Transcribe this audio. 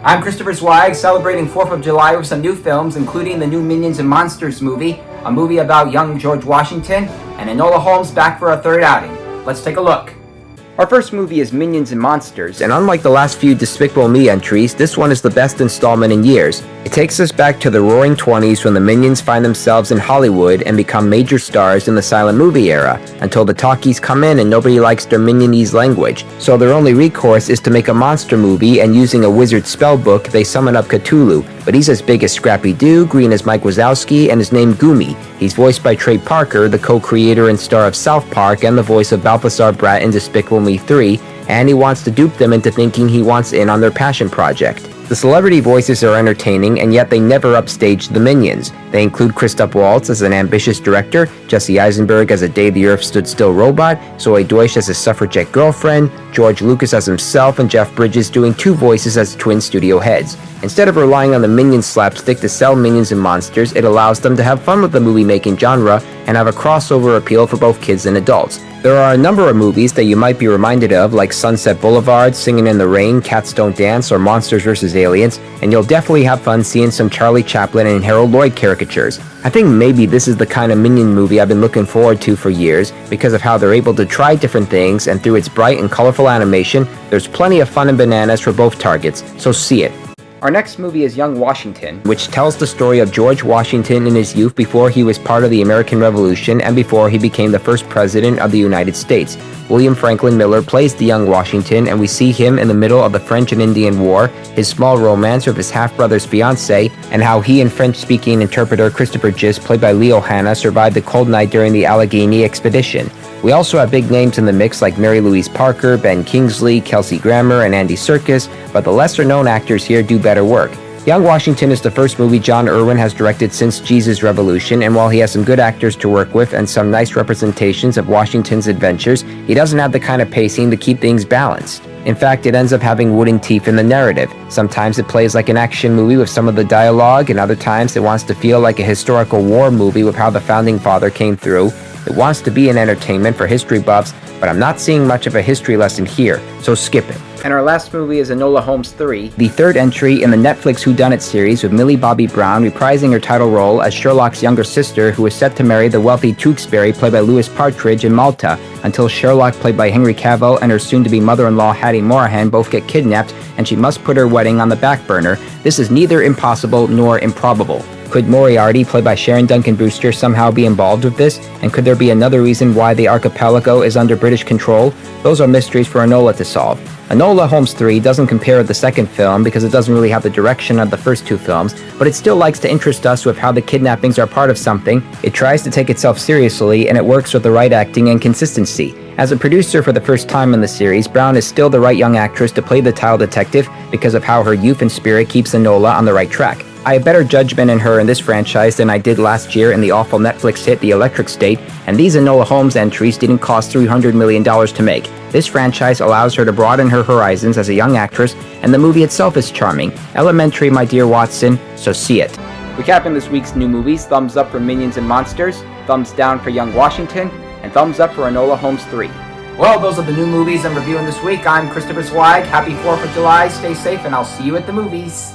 I'm Christopher Zweig, celebrating 4th of July with some new films, including the new Minions and Monsters movie, a movie about young George Washington, and Enola Holmes back for a third outing. Let's take a look. Our first movie is Minions and Monsters, and unlike the last few Despicable Me entries, this one is the best installment in years. It takes us back to the roaring 20s when the Minions find themselves in Hollywood and become major stars in the silent movie era, until the talkies come in and nobody likes their Minionese language. So their only recourse is to make a monster movie, and using a wizard spellbook, they summon up Cthulhu. But he's as big as Scrappy-Doo, green as Mike Wazowski, and is named Goomy. He's voiced by Trey Parker, the co-creator and star of South Park and the voice of Balthazar Bratt in Despicable Me 3, and he wants to dupe them into thinking he wants in on their passion project. The celebrity voices are entertaining, and yet they never upstage the Minions. They include Christoph Waltz as an ambitious director, Jesse Eisenberg as a Day the Earth Stood Still robot, Zoe Deutsch as a suffragette girlfriend, George Lucas as himself, and Jeff Bridges doing two voices as twin studio heads. Instead of relying on the Minion slapstick to sell Minions and Monsters, it allows them to have fun with the movie-making genre and have a crossover appeal for both kids and adults. There are a number of movies that you might be reminded of, like Sunset Boulevard, Singing in the Rain, Cats Don't Dance, or Monsters vs. Aliens, and you'll definitely have fun seeing some Charlie Chaplin and Harold Lloyd caricatures. I think maybe this is the kind of Minion movie I've been looking forward to for years, because of how they're able to try different things, and through its bright and colorful animation, there's plenty of fun and bananas for both targets, so see it. Our next movie is Young Washington, which tells the story of George Washington in his youth before he was part of the American Revolution and before he became the first president of the United States. William Franklyn-Miller plays the young Washington, and we see him in the middle of the French and Indian War, his small romance with his half-brother's fiancée, and how he and French-speaking interpreter Christopher Gist, played by Leo Hanna, survived the cold night during the Allegheny expedition. We also have big names in the mix like Mary-Louise Parker, Ben Kingsley, Kelsey Grammer, and Andy Serkis, but the lesser-known actors here do better work. Young Washington is the first movie John Irwin has directed since Jesus Revolution, and while he has some good actors to work with and some nice representations of Washington's adventures, he doesn't have the kind of pacing to keep things balanced. In fact, it ends up having wooden teeth in the narrative. Sometimes it plays like an action movie with some of the dialogue, and other times it wants to feel like a historical war movie with how the founding father came through. It wants to be an entertainment for history buffs, but I'm not seeing much of a history lesson here, so skip it. And our last movie is Enola Holmes 3, the third entry in the Netflix Whodunit series, with Millie Bobby Brown reprising her title role as Sherlock's younger sister, who is set to marry the wealthy Tewkesbury played by Louis Partridge in Malta, until Sherlock played by Henry Cavill and her soon-to-be mother-in-law Hattie Morahan both get kidnapped, and she must put her wedding on the back burner. This is neither impossible nor improbable. Could Moriarty, played by Sharon Duncan Brewster, somehow be involved with this? And could there be another reason why the archipelago is under British control? Those are mysteries for Enola to solve. Enola Holmes 3 doesn't compare with the second film because it doesn't really have the direction of the first two films, but it still likes to interest us with how the kidnappings are part of something. It tries to take itself seriously, and it works with the right acting and consistency. As a producer for the first time in the series, Brown is still the right young actress to play the title detective because of how her youth and spirit keeps Enola on the right track. I have better judgment in her in this franchise than I did last year in the awful Netflix hit The Electric State, and these Enola Holmes entries didn't cost $300 million to make. This franchise allows her to broaden her horizons as a young actress, and the movie itself is charming. Elementary, my dear Watson, so see it. Recapping this week's new movies: thumbs up for Minions and Monsters, thumbs down for Young Washington, and thumbs up for Enola Holmes 3. Well, those are the new movies I'm reviewing this week. I'm Christopher Zweig. Happy 4th of July, stay safe, and I'll see you at the movies.